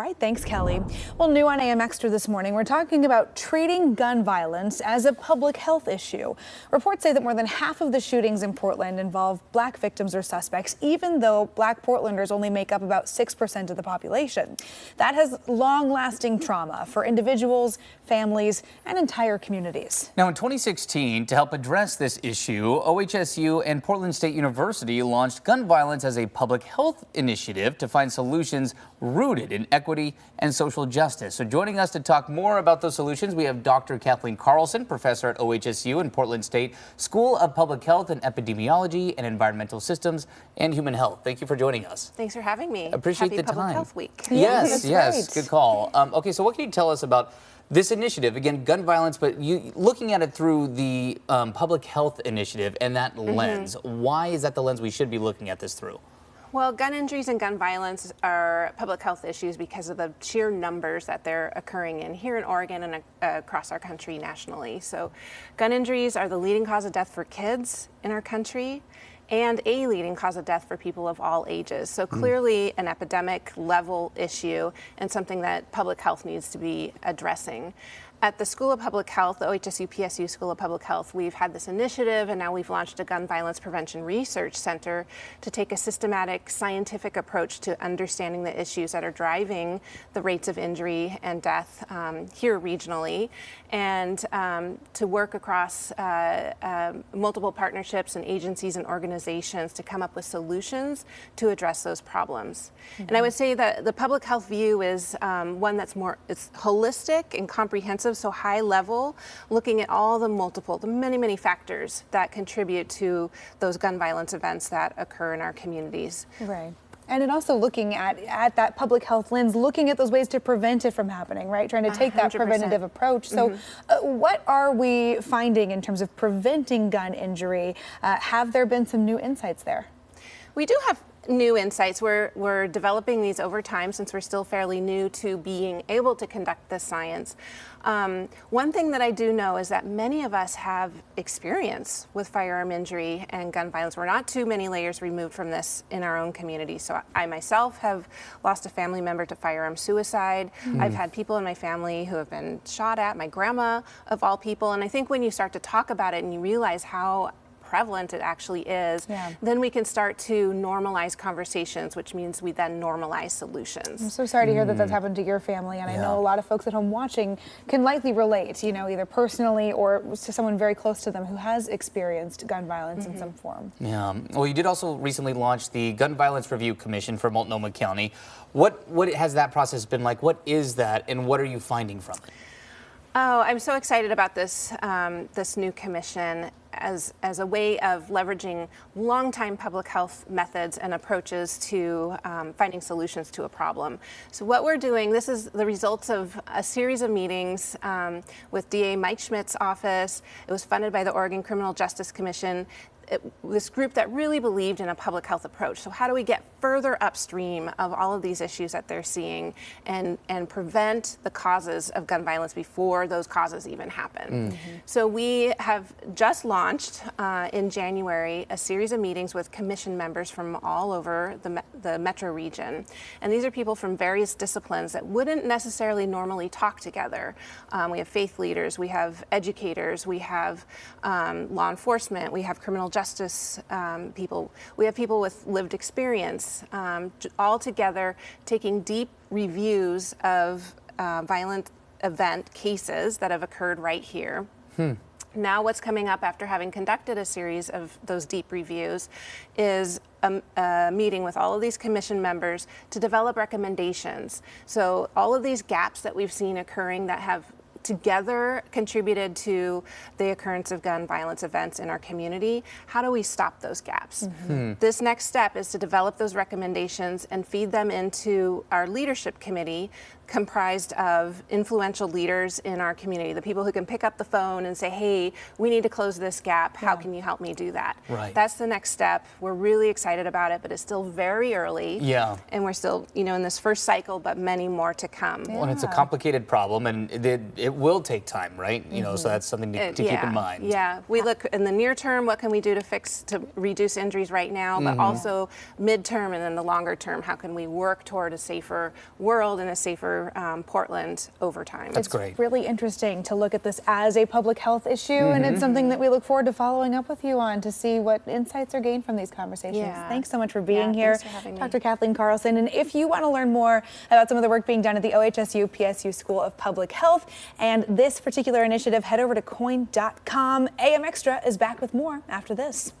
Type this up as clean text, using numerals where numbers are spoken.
right, thanks, Kelly. Well, new on AM Extra this morning, we're talking about treating gun violence as a public health issue. Reports say that more than half of the shootings in Portland involve black victims or suspects, even though black Portlanders only make up about 6% of the population. That has long-lasting trauma for individuals, families, and entire communities. Now, in 2016, to help address this issue, OHSU and Portland State University launched gun violence as a public health initiative to find solutions rooted in equity and social justice. So joining us to talk more about those solutions, we have Dr. Kathleen Carlson, professor at OHSU and Portland State School of Public Health and Epidemiology and Environmental Systems and Human Health. Thank you for joining us. Thanks for having me. Appreciate Happy the time. Public Health Week. Yes, yes, good call. Okay, so what can you tell us about this initiative? Again, gun violence, but you looking at it through the public health initiative and that lens. Why is that the lens we should be looking at this through? Well, gun injuries and gun violence are public health issues because of the sheer numbers that they're occurring in here in Oregon and across our country nationally. So gun injuries are the leading cause of death for kids in our country and a leading cause of death for people of all ages. So clearly an epidemic level issue and something that public health needs to be addressing. At the School of Public Health, the OHSU PSU School of Public Health, we've had this initiative, and now we've launched a Gun Violence Prevention Research Center to take a systematic scientific approach to understanding the issues that are driving the rates of injury and death here regionally, and to work across multiple partnerships and agencies and organizations to come up with solutions to address those problems. And I would say that the public health view is one that's it's holistic and comprehensive, so high level, looking at all the many factors that contribute to those gun violence events that occur in our communities. Right. And it also looking at that public health lens, looking at those ways to prevent it from happening, right? Trying to take 100%. That preventative approach. So what are we finding in terms of preventing gun injury? Have there been some new insights there? We do have new insights. We're developing these over time since we're still fairly new to being able to conduct this science. One thing that I do know is that many of us have experience with firearm injury and gun violence. We're not too many layers removed from this in our own community. So I myself have lost a family member to firearm suicide. I've had people in my family who have been shot at, my grandma of all people. And I think when you start to talk about it and you realize how prevalent it actually is, then we can start to normalize conversations, which means we then normalize solutions. I'm so sorry to hear that that's happened to your family, and I know a lot of folks at home watching can likely relate, you know, either personally or to someone very close to them who has experienced gun violence in some form. Yeah. Well, you did also recently launch the Gun Violence Review Commission for Multnomah County. What has that process been like? What is that, and what are you finding from it? Oh, I'm so excited about this this new commission as a way of leveraging longtime public health methods and approaches to finding solutions to a problem. So what we're doing, this is the results of a series of meetings with DA Mike Schmidt's office. It was funded by the Oregon Criminal Justice Commission. This group that really believed in a public health approach. So how do we get further upstream of all of these issues that they're seeing and prevent the causes of gun violence before those causes even happen? So we have just launched in January a series of meetings with commission members from all over the metro region. And these are people from various disciplines that wouldn't necessarily normally talk together. We have faith leaders, we have educators, we have law enforcement, we have criminal justice people. We have people with lived experience, all together taking deep reviews of violent event cases that have occurred right here. Now what's coming up after having conducted a series of those deep reviews is a meeting with all of these commission members to develop recommendations. So all of these gaps that we've seen occurring that have together contributed to the occurrence of gun violence events in our community, how do we stop those gaps? This next step is to develop those recommendations and feed them into our leadership committee comprised of influential leaders in our community, the people who can pick up the phone and say, hey, we need to close this gap. How can you help me do that? Right. That's the next step. We're really excited about it, but it's still very early. And we're still, you know, in this first cycle, but many more to come. Well, and it's a complicated problem, and it it will take time, right? You know, so that's something to keep in mind. Yeah, we look in the near term, what can we do to reduce injuries right now, but also midterm and then the longer term, how can we work toward a safer world and a safer Portland over time? That's great. It's really interesting to look at this as a public health issue, and it's something that we look forward to following up with you on to see what insights are gained from these conversations. Yeah. Thanks so much for being here, thanks for having me. Dr. Kathleen Carlson. And if you want to learn more about some of the work being done at the OHSU PSU School of Public Health and this particular initiative, head over to coin.com. AM Extra is back with more after this.